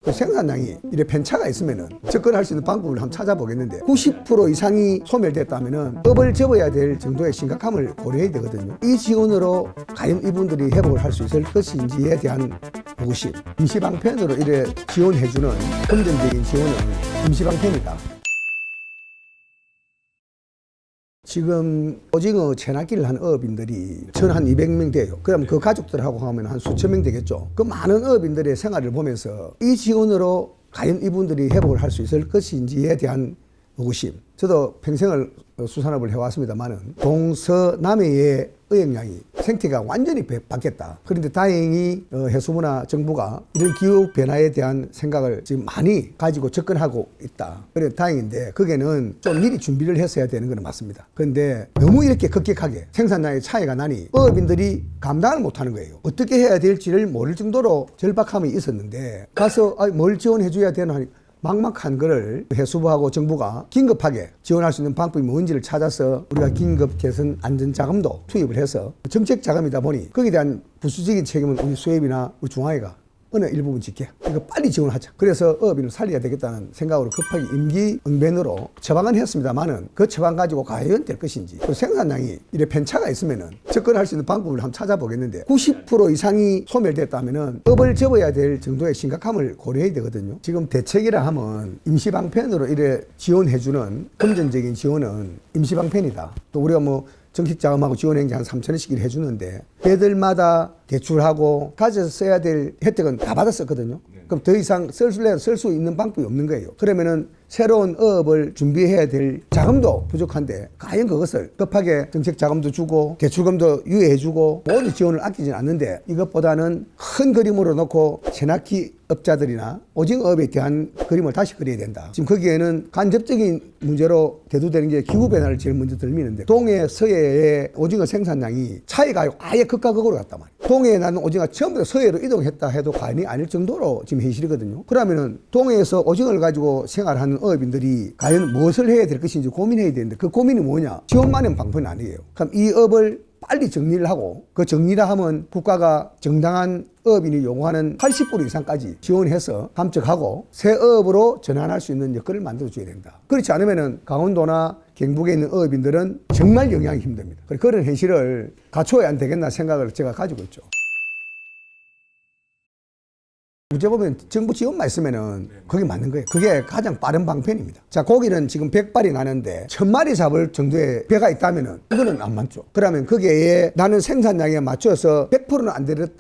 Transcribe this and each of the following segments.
그 생산량이 이래 편차가 있으면은 접근할 수 있는 방법을 한번 찾아보겠는데 90% 이상이 소멸됐다면은 업을 접어야 될 정도의 심각함을 고려해야 되거든요. 이 지원으로 과연 이분들이 회복을 할 수 있을 것인지에 대한 의구심. 임시방편으로 이래 지원해주는 금전적인 지원은 임시방편이다. 지금 오징어 채낚기를 한 어업인들이 전 한 200명 돼요. 그럼 그 가족들하고 하면 한 수천 명 되겠죠. 그 많은 어업인들의 생활을 보면서 이 지원으로 과연 이분들이 회복을 할 수 있을 것인지에 대한 의구심. 저도 평생을 수산업을 해왔습니다만은 동서남해의 어획량이 생태가 완전히 바뀌었다. 그런데 다행히 해수부나 정부가 이런 기후 변화에 대한 생각을 지금 많이 가지고 접근하고 있다. 그래 다행인데 거기에는 좀 미리 준비를 했어야 되는 건 맞습니다. 그런데 너무 이렇게 급격하게 생산량의 차이가 나니 어업인들이 감당을 못하는 거예요. 어떻게 해야 될지를 모를 정도로 절박함이 있었는데 가서 뭘 지원해 줘야 되나 하니 막막한 거를 해수부하고 정부가 긴급하게 지원할 수 있는 방법이 뭔지를 찾아서 우리가 긴급 개선 안전 자금도 투입을 해서 정책 자금이다 보니 거기에 대한 부수적인 책임은 우리 수협이나 우리 중앙회가 어느 일부분 짓게 이거 빨리 지원하자. 그래서 어업인을 살려야 되겠다는 생각으로 급하게 임기응변으로 처방은 했습니다만은 그 처방 가지고 과연 될 것인지 또 생산량이 이래 편차가 있으면은 접근할 수 있는 방법을 한번 찾아보겠는데 90% 이상이 소멸됐다면은 업을 접어야 될 정도의 심각함을 고려해야 되거든요. 지금 대책이라 하면 임시방편으로 이래 지원해주는 금전적인 지원은 임시방편이다. 또 우리가 뭐 정식 자금하고 지원행위 한 3,000원씩 해주는데 애들마다 대출하고 가져서 써야 될 혜택은 다 받았었거든요. 그럼 더 이상 쓸 수 있는 방법이 없는 거예요. 그러면은 새로운 어업을 준비해야 될 자금도 부족한데 과연 그것을 급하게 정책 자금도 주고 대출금도 유예해주고 모든 지원을 아끼진 않는데 이것보다는 큰 그림으로 놓고 채낚기 업자들이나 오징어업에 대한 그림을 다시 그려야 된다. 지금 거기에는 간접적인 문제로 대두되는 게 기후변화를 제일 먼저 들미는데 동해 서해의 오징어 생산량이 차이가 아예 극과 극으로 갔단 말이에요. 동해에 나는 오징어 전부 다 서해로 이동했다 해도 과언이 아닐 정도로 지금 현실이거든요. 그러면은 동해에서 오징어를 가지고 생활하는 어업인들이 과연 무엇을 해야 될 것인지 고민해야 되는데 그 고민이 뭐냐? 지원만은 방법은 아니에요. 그럼 이 업을 빨리 정리를 하고 그 정리라 하면 국가가 정당한 어업인이 요구하는 80% 이상까지 지원해서 감축하고 새 어업으로 전환할 수 있는 여건을 만들어줘야 된다. 그렇지 않으면은 강원도나 경북에 있는 어업인들은 정말 영향이 힘듭니다. 그런 현실을 갖춰야 안 되겠나 생각을 제가 가지고 있죠. 문제 보면 정부 지원만 있으면은 그게 맞는 거예요. 그게 가장 빠른 방편입니다. 자, 고기는 지금 100발이 나는데 1000마리 잡을 정도의 배가 있다면은 이거는 안 맞죠. 그러면 거기에 나는 생산량에 맞춰서 100%는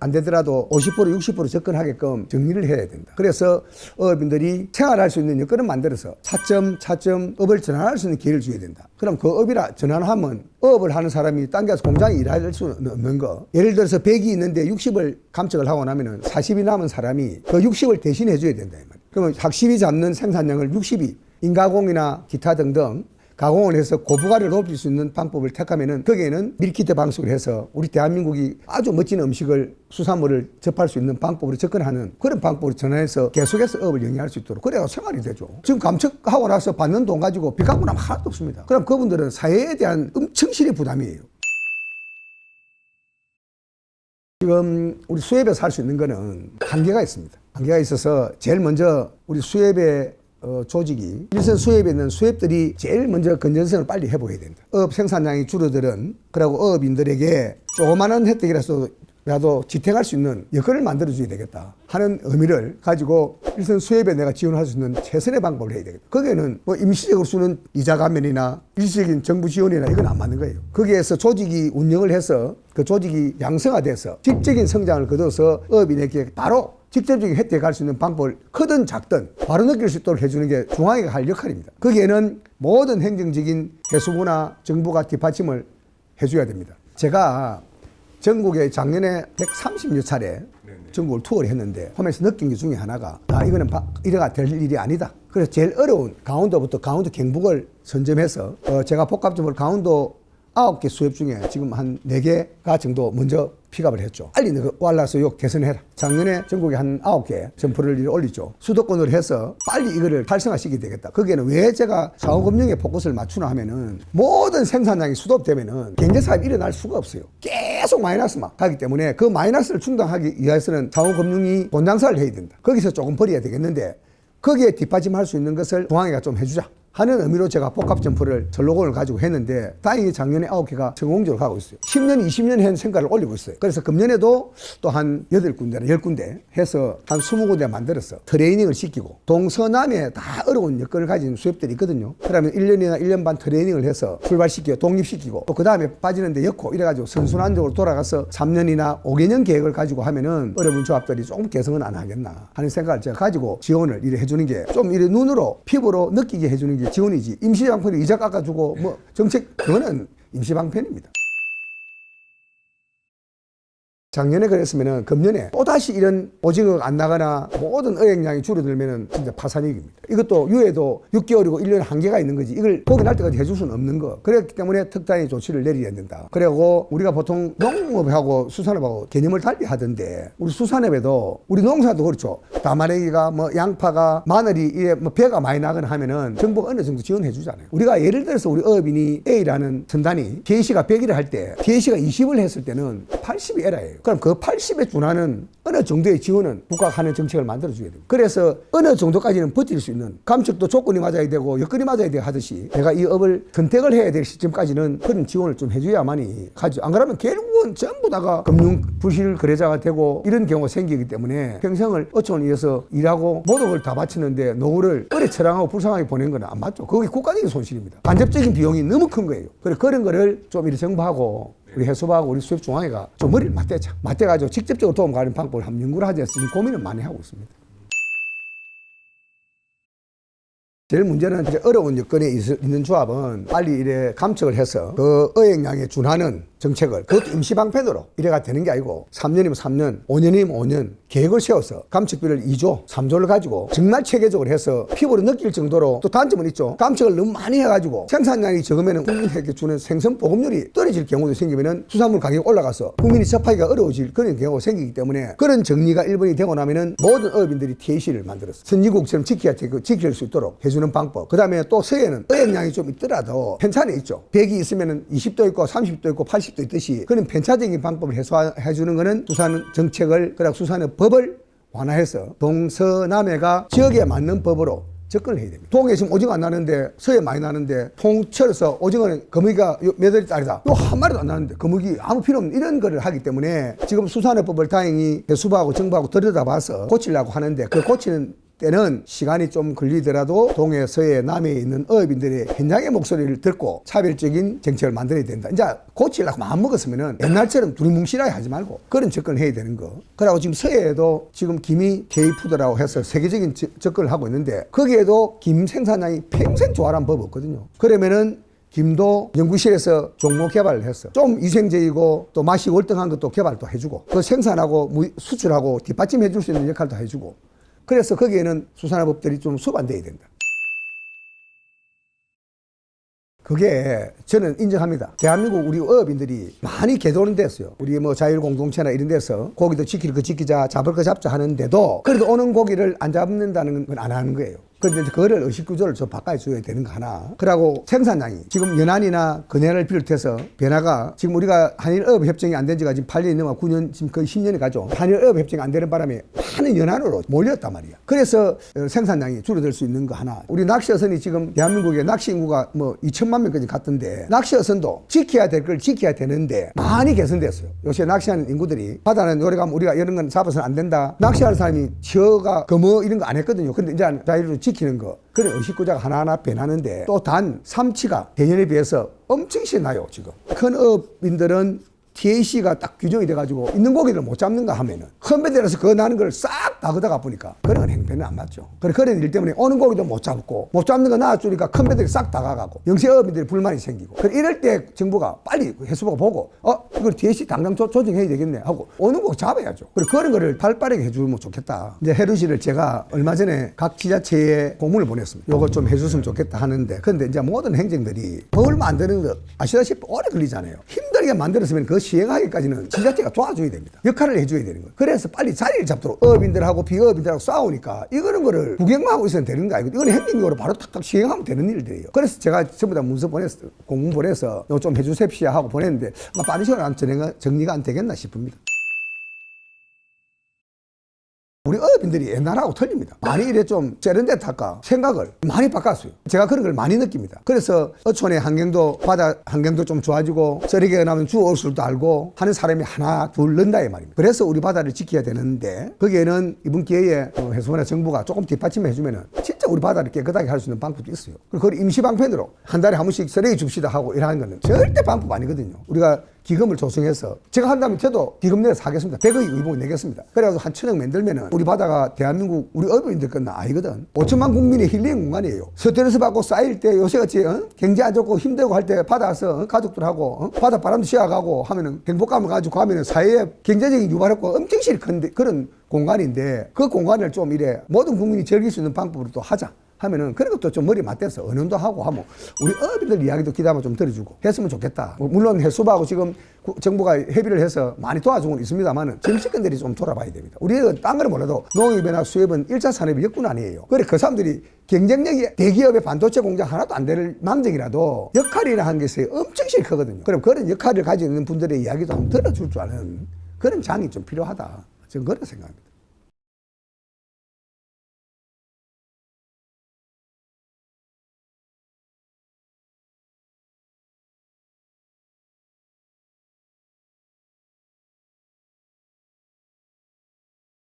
안 되더라도 50%, 60% 접근하게끔 정리를 해야 된다. 그래서 어업인들이 생활할 수 있는 여건을 만들어서 차츰 업을 전환할 수 있는 기회를 줘야 된다. 그럼 그 업이라 전환하면 어업을 하는 사람이 딴 데서 공장에 일할 수는 없는 거. 예를 들어서 100이 있는데 60을 감축을 하고 나면은 40이 남은 사람이 그 60을 대신해 줘야 된다. 그러면 학십이 잡는 생산량을 60이 인가공이나 기타 등등 가공을 해서 고부가를 높일 수 있는 방법을 택하면은 거기에는 밀키트 방식을 해서 우리 대한민국이 아주 멋진 음식을 수산물을 접할 수 있는 방법으로 접근하는 그런 방법으로 전환해서 계속해서 업을 영위할 수 있도록 그래야 생활이 되죠. 지금 감축하고 나서 받는 돈 가지고 빚 갚고 나면 하나도 없습니다. 그럼 그분들은 사회에 대한 엄청 실의 부담이에요. 지금 우리 수협에서 할 수 있는 거는 한계가 있습니다. 한계가 있어서 제일 먼저 우리 수협의 조직이 일선 수협에 있는 수협들이 제일 먼저 건전성을 빨리 해보여야 된다. 어업 생산량이 줄어들은 그리고 어업인들에게 조그마한 혜택이라도 지탱할 수 있는 여건을 만들어줘야 되겠다 하는 의미를 가지고 일선 수협에 내가 지원할 수 있는 최선의 방법을 해야 되겠다. 거기에는 뭐 임시적으로 쓰는 이자 감면이나 일시적인 정부 지원이나 이건 안 맞는 거예요. 거기에서 조직이 운영을 해서 그 조직이 양성화돼서 질적인 성장을 거둬서 어업인에게 바로 직접적인 혜택을 갈 수 있는 방법을 크든 작든 바로 느낄 수 있도록 해주는 게 중앙회가 할 역할입니다. 거기에는 모든 행정적인 해수부나 정부가 뒷받침을 해줘야 됩니다. 제가 전국에 작년에 130여 차례 전국을 투어를 했는데 하면서 느낀 게 중에 하나가 이거는 이래가 될 일이 아니다. 그래서 제일 어려운 강원도부터 강원도 경북을 선점해서 제가 복합적으로 강원도 9개 수협 중에 지금 한 4개가 정도 먼저 픽업을 했죠. 빨리 너 올라서 요 개선해라. 작년에 전국에 한 9개 점포를 올리죠. 수도권으로 해서 빨리 이거를 활성화시켜야 되겠다. 거기에는 왜 제가 자원금융에 포커스를 맞추나 하면은 모든 생산량이 수도업되면은 경제사업이 일어날 수가 없어요. 계속 마이너스만 가기 때문에 그 마이너스를 충당하기 위해서는 자원금융이 본장사를 해야 된다. 거기서 조금 버려야 되겠는데 거기에 뒷받침할 수 있는 것을 중앙회가 좀 해주자 하는 의미로 제가 복합 점포를 전로건을 가지고 했는데 다행히 작년에 9개가 성공적으로 가고 있어요. 10년, 20년 한 성과를 올리고 있어요. 그래서 금년에도 또 한 8군데나 10군데 해서 한 20군데 만들었어. 트레이닝을 시키고 동서남에 다 어려운 여건을 가진 수협들이 있거든요. 그러면 1년이나 1년 반 트레이닝을 해서 출발시키고 독립시키고 또 그 다음에 빠지는데 엮고 이래가지고 선순환적으로 돌아가서 3년이나 5개년 계획을 가지고 하면은 어려운 조합들이 조금 개성은 안 하겠나 하는 생각을 제가 가지고 지원을 이래 해주는 게 좀 이래 눈으로 피부로 느끼게 해주는 게 지원이지. 임시방편이 이자 깎아주고 뭐 정책 그거는 임시방편입니다. 작년에 그랬으면은 금년에 또다시 이런 오징어가 안 나가나 모든 어획량이 줄어들면은 진짜 파산위기입니다. 이것도 유예도 6개월이고 1년에 한계가 있는 거지. 이걸 포기 날 때까지 해줄 수는 없는 거. 그렇기 때문에 특단의 조치를 내려야 된다. 그리고 우리가 보통 농업하고 수산업하고 개념을 달리 하던데 우리 수산업에도 우리 농사도 그렇죠. 다마내기가 뭐 양파가 마늘이 이게 뭐 배가 많이 나거나 하면은 정부가 어느 정도 지원해 주잖아요. 우리가 예를 들어서 우리 어업인이 A라는 선단이 DAC가 100일을 할 때 DAC가 20을 했을 때는 80이 에라예요. 그럼 그 80에 준하는 어느 정도의 지원은 국가가 하는 정책을 만들어줘야 됩니다. 그래서 어느 정도까지는 버틸 수 있는 감축도 조건이 맞아야 되고 여건이 맞아야 돼 하듯이 내가 이 업을 선택을 해야 될 시점까지는 그런 지원을 좀 해줘야만이 가죠. 안 그러면 결국은 전부 다가 금융 부실 거래자가 되고 이런 경우가 생기기 때문에 평생을 어촌을 위해서 일하고 모든 걸 다 바치는데 노후를 오래 처량하고 불쌍하게 보낸 건 안 맞죠. 그게 국가적인 손실입니다. 간접적인 비용이 너무 큰 거예요. 그래서 그런 거를 좀 이렇게 정부하고 우리 해수부하고 우리 수협중앙회가 좀 머리를 맞대자. 맞대가지고 직접적으로 도움 가는 방법을 한번 연구를 하자 해서 지금 고민을 많이 하고 있습니다. 제일 문제는 이제 어려운 여건에 있는 조합은 빨리 이래 감축을 해서 그 어획량에 준하는 정책을 그것도 임시방편으로 이래가 되는 게 아니고 3년이면 3년, 5년이면 5년 계획을 세워서 감축비를 2조, 3조를 가지고 정말 체계적으로 해서 피부로 느낄 정도로 또 단점은 있죠. 감축을 너무 많이 해가지고 생산량이 적으면 국민에게 주는 생선 보급률이 떨어질 경우도 생기면은 수산물 가격이 올라가서 국민이 접하기가 어려워질 그런 경우가 생기기 때문에 그런 정리가 1번이 되고 나면은 모든 어업인들이 TAC를 만들었어. 선진국처럼 지킬 수 있도록 해주는 방법. 그 다음에 또 서해는 어획량이 좀 있더라도 편차는 있죠. 100이 있으면은 20도 있고 30도 있고 80도 있듯이 그런 편차적인 방법을 해주는 거는 수산 정책을 그리고 수산의 법을 완화해서 동서남해가 지역에 맞는 법으로 접근을 해야 됩니다. 동해 지금 오징어 안 나는데 서해 많이 나는데 통째로서 오징어는 거미가 몇 월이 딸이다. 요 한 마리도 안 나는데 거미기 아무 필요 없는 이런 거를 하기 때문에 지금 수산업법을 다행히 해수부하고 정부하고 들여다봐서 고치려고 하는데 그 고치는 때는 시간이 좀 걸리더라도 동해, 서해, 남해에 있는 어업인들의 현장의 목소리를 듣고 차별적인 정책을 만들어야 된다. 이제 고치려고 마음 먹었으면은 옛날처럼 두리뭉실하게 하지 말고 그런 접근을 해야 되는 거. 그리고 지금 서해에도 지금 김이 K푸드라고 해서 세계적인 접근을 하고 있는데 거기에도 김 생산량이 평생 조화란 법 없거든요. 그러면은 김도 연구실에서 종목 개발을 했어. 좀 위생적이고 또 맛이 월등한 것도 개발도 해주고 그 생산하고 수출하고 뒷받침해 줄 수 있는 역할도 해주고 그래서 거기에는 수산업법들이 좀 수반돼야 된다. 그게 저는 인정합니다. 대한민국 우리 어업인들이 많이 개도는 됐어요. 우리 뭐 자율공동체나 이런 데서 고기도 지킬 거 지키자, 잡을 거 잡자 하는데도 그래도 오는 고기를 안 잡는다는 건 안 하는 거예요. 그런데 그거를 의식구조를 좀 바꿔줘야 되는 거 하나. 그러고 생산량이 지금 연안이나 근해를 비롯해서 변화가 지금 우리가 한일어업협정이 안 된 지가 지금 8년이 넘어 9년 지금 거의 10년이 가죠. 한일어업협정이 안 되는 바람에 많은 연안으로 몰렸단 말이야. 그래서 생산량이 줄어들 수 있는 거 하나. 우리 낚시어선이 지금 대한민국의 낚시 인구가 뭐 2천만 명까지 갔던데 낚시어선도 지켜야 될 걸 지켜야 되는데 많이 개선됐어요. 요새 낚시하는 인구들이 바다는 요래 가면 우리가 이런 건 잡아서는 안 된다. 낚시하는 사람이 저가 거머 이런 거 안 했거든요. 근데 이제 자유로 지키는 거. 그런 의식구조가 하나하나 변하는데 또 단 삼치가 대년에 비해서 엄청 나요 지금. 큰 어업인들은 TAC가 딱 규정이 돼가지고 있는 고기를 못 잡는가 하면은 컨베이어에서 그 나는 걸 싹 다 걷어가 보니까 그런 행패는 안 맞죠. 그런 일 때문에 오는 고기도 못 잡고 못 잡는 거 놔주니까 컨베이어들이 싹 다가가고 영세어민들이 불만이 생기고 이럴 때 정부가 빨리 해수부가 보고 이걸 TAC 당장 조정해야 되겠네 하고 오는 고기 잡아야죠. 그런 거를 발빠르게 해주면 좋겠다. 이제 해루시를 제가 얼마 전에 각 지자체에 공문을 보냈습니다. 요거 좀 해줬으면 좋겠다 하는데 근데 이제 모든 행정들이 법을 만드는 거 아시다시피 오래 걸리잖아요. 힘들게 만들었으면 그 시행하기까지는 지자체가 도와줘야 됩니다. 역할을 해줘야 되는 거예요. 그래서 빨리 자리를 잡도록 어업인들하고 비어업인들하고 싸우니까 이거는 거를 구경만 하고 있으면 되는 거 아니고 이건 행정적으로 바로 탁탁 시행하면 되는 일들이에요. 그래서 제가 전부 다 문서 보냈어, 공문 보내서 이거 좀 해주십시오 하고 보냈는데 아마 빠른 시간에 정리가 안 되겠나 싶습니다. 우리 어업인들이 옛날하고 틀립니다. 많이 이래 좀 세련됐다 할까 생각을 많이 바꿨어요. 제가 그런 걸 많이 느낍니다. 그래서 어촌의 환경도 바다 환경도 좀 좋아지고 썰리게 나면 주워올 줄도 알고 하는 사람이 하나 둘 는다 이 말입니다. 그래서 우리 바다를 지켜야 되는데 거기에는 이번 기회에 해수부나 정부가 조금 뒷받침해 주면은 진짜 우리 바다를 깨끗하게 할 수 있는 방법도 있어요. 그걸 임시 방편으로 한 달에 한 번씩 쓰레기 줍시다 하고 이러는 거는 절대 방법 아니거든요. 우리가 기금을 조성해서 제가 한다면 저도 기금 내서 하겠습니다. 100억 의복을 내겠습니다. 그래가지고 한 1,000억 만들면은 우리 바다가 대한민국 우리 어민들 건 아니거든. 5천만 국민의 힐링 공간이에요. 스트레스 받고 쌓일 때 요새같이 경제 안 좋고 힘들고 할 때 바다 와서 가족들하고 바다 바람도 쐬어가고 하면은 행복감을 가지고 하면은 사회에 경제적인 유발효과가 엄청 실큰 그런 공간인데 그 공간을 좀 이래 모든 국민이 즐길 수 있는 방법으로 또 하자. 하면은 그런 것도 좀 머리 맞대서 언론도 하고 하면 우리 어민들 이야기도 기다만 좀 들어주고 했으면 좋겠다. 물론 해수부하고 지금 정부가 협의를 해서 많이 도와준 건 있습니다만은 정치권들이 좀 돌아봐야 됩니다. 우리는 딴 거는 몰라도 농업이나 수협은 1차 산업의 역군 아니에요. 그래 그 사람들이 경쟁력이 대기업의 반도체 공장 하나도 안 될 망정이라도 역할이라 하는 것이 엄청 크거든요. 그럼 그런 역할을 가지고 있는 분들의 이야기도 한번 들어줄 줄 아는 그런 장이 좀 필요하다. 저는 그런 생각입니다.